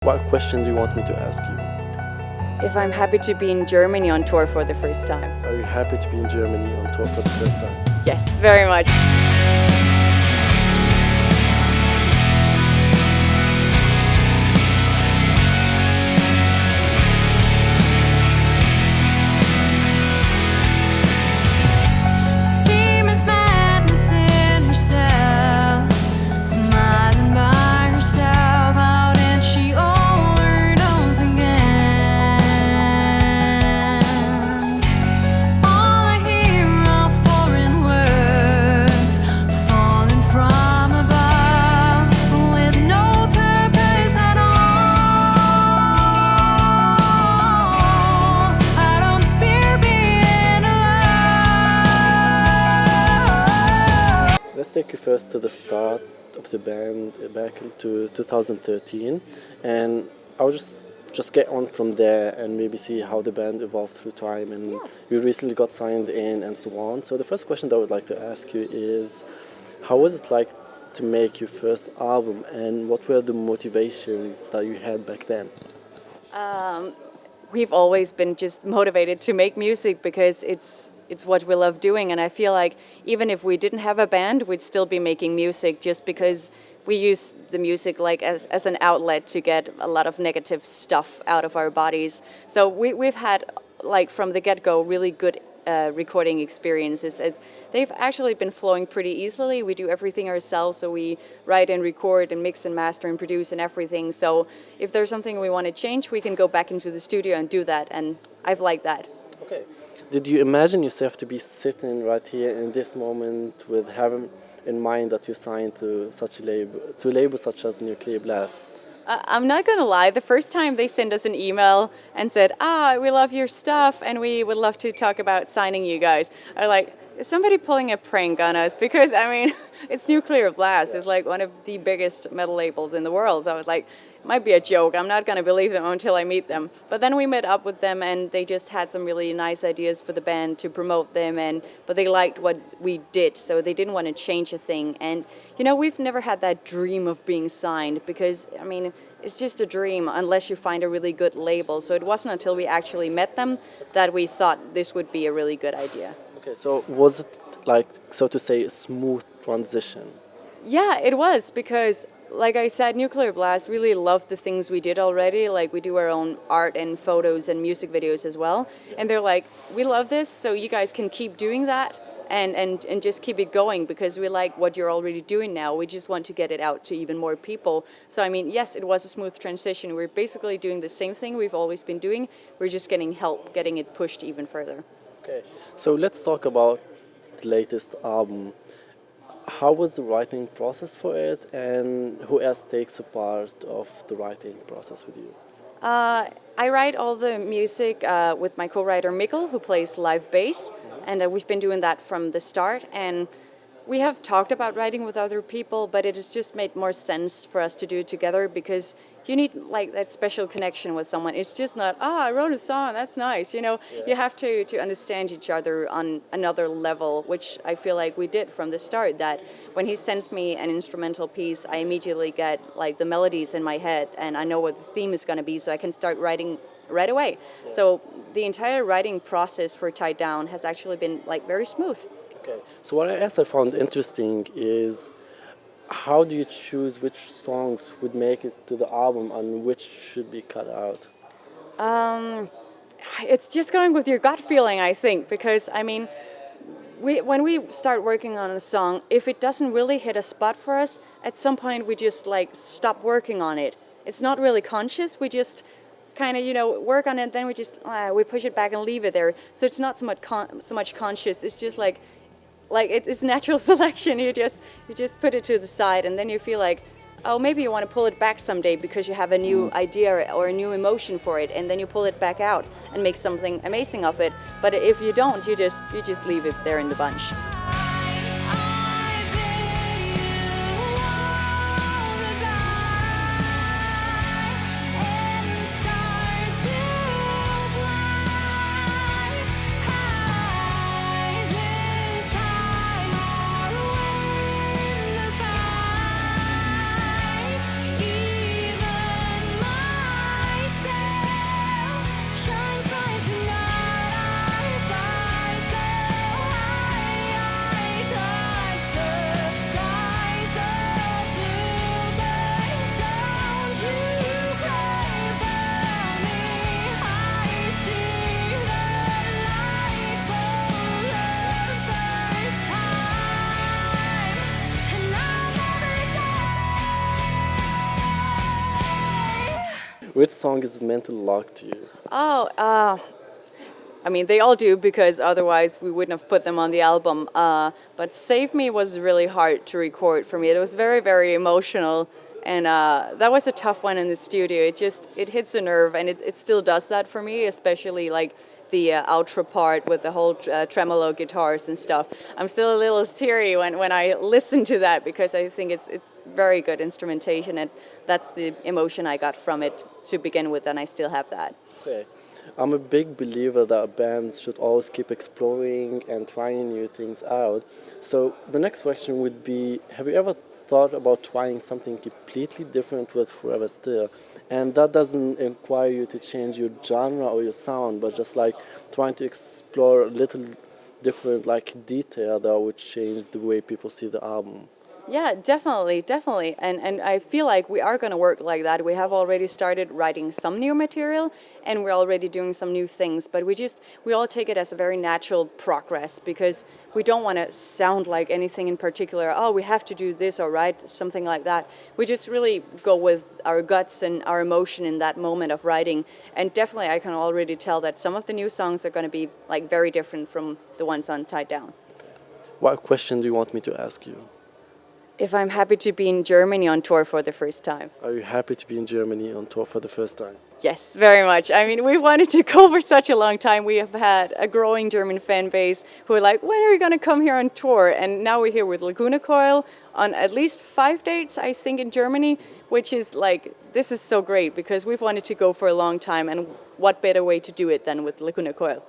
What question do you want me to ask you? If I'm happy to be in Germany on tour for the first time. Are you happy to be in Germany on tour for the first time? Yes, very much. Let's take you first to the start of the band back into 2013, and I'll just get on from there and maybe see how the band evolved through time. And you recently got signed in and so on. So the first question that I would like to ask you is, how was it like to make your first album, and what were the motivations that you had back then? We've always been just motivated to make music because it's what we love doing, and I feel like even if we didn't have a band, we'd still be making music just because we use the music like as an outlet to get a lot of negative stuff out of our bodies. So we've had, like, from the get-go, really good recording experiences. They've actually been flowing pretty easily. We do everything ourselves, so we write and record and mix and master and produce and everything. So if there's something we want to change, we can go back into the studio and do that, and I've liked that. Okay. Did you imagine yourself to be sitting right here in this moment with having in mind that you signed to such a label such as Nuclear Blast? I'm not going to lie, the first time they sent us an email and said, we love your stuff and we would love to talk about signing you guys, I was like, is somebody pulling a prank on us? Because, I mean, it's Nuclear Blast. It's like one of the biggest metal labels in the world. So I was like, it might be a joke. I'm not going to believe them until I meet them. But then we met up with them and they just had some really nice ideas for the band to promote them. But they liked what we did, so they didn't want to change a thing. And, we've never had that dream of being signed because, I mean, it's just a dream unless you find a really good label. So it wasn't until we actually met them that we thought this would be a really good idea. Okay, so was it, like, so to say, a smooth transition? Yeah, it was, because like I said, Nuclear Blast really loved the things we did already. Like, we do our own art and photos and music videos as well. And they're like, we love this, so you guys can keep doing that and just keep it going because we like what you're already doing now. We just want to get it out to even more people. So, I mean, yes, it was a smooth transition. We're basically doing the same thing we've always been doing. We're just getting help, getting it pushed even further. Okay, so let's talk about the latest album. How was the writing process for it, and who else takes a part of the writing process with you? I write all the music with my co-writer Mikkel, who plays live bass, and we've been doing that from the start. And we have talked about writing with other people, but it has just made more sense for us to do it together because you need, like, that special connection with someone. It's just not, I wrote a song, that's nice. You have to understand each other on another level, which I feel like we did from the start. That when he sends me an instrumental piece, I immediately get, like, the melodies in my head and I know what the theme is going to be, so I can start writing right away. Yeah. So the entire writing process for Tied Down has actually been, like, very smooth. Okay, so what I found interesting is, how do you choose which songs would make it to the album and which should be cut out? It's just going with your gut feeling, I think, because, I mean, when we start working on a song, if it doesn't really hit a spot for us, at some point we just, like, stop working on it. It's not really conscious, we just kind of, work on it, then we just, we push it back and leave it there. So it's not so much conscious, it's just like it's natural selection. You just put it to the side, and then you feel like, oh, maybe you want to pull it back someday because you have a new idea or a new emotion for it, and then you pull it back out and make something amazing of it. But if you don't, you just leave it there in the bunch. Which song is mentally locked to you? Oh, I mean, they all do because otherwise we wouldn't have put them on the album. But Save Me was really hard to record for me. It was very, very emotional. And that was a tough one in the studio. It hits a nerve, and it still does that for me, especially like the outro part with the whole tremolo guitars and stuff. I'm still a little teary when I listen to that because I think it's very good instrumentation, and that's the emotion I got from it to begin with, and I still have that. Okay. I'm a big believer that bands should always keep exploring and trying new things out. So the next question would be, have you ever thought about trying something completely different with Forever Still? And that doesn't require you to change your genre or your sound, but just like trying to explore a little different like detail that would change the way people see the album. Yeah, definitely, definitely. And I feel like we are going to work like that. We have already started writing some new material and we're already doing some new things, but we all take it as a very natural progress because we don't want to sound like anything in particular. Oh, we have to do this or write something like that. We just really go with our guts and our emotion in that moment of writing. And definitely I can already tell that some of the new songs are going to be like very different from the ones on Tied Down. What question do you want me to ask you? If I'm happy to be in Germany on tour for the first time. Are you happy to be in Germany on tour for the first time? Yes, very much. I mean, we've wanted to go for such a long time. We have had a growing German fan base who are like, when are you going to come here on tour? And now we're here with Laguna Coil on at least 5 dates, I think, in Germany, which is like, this is so great because we've wanted to go for a long time. And what better way to do it than with Laguna Coil?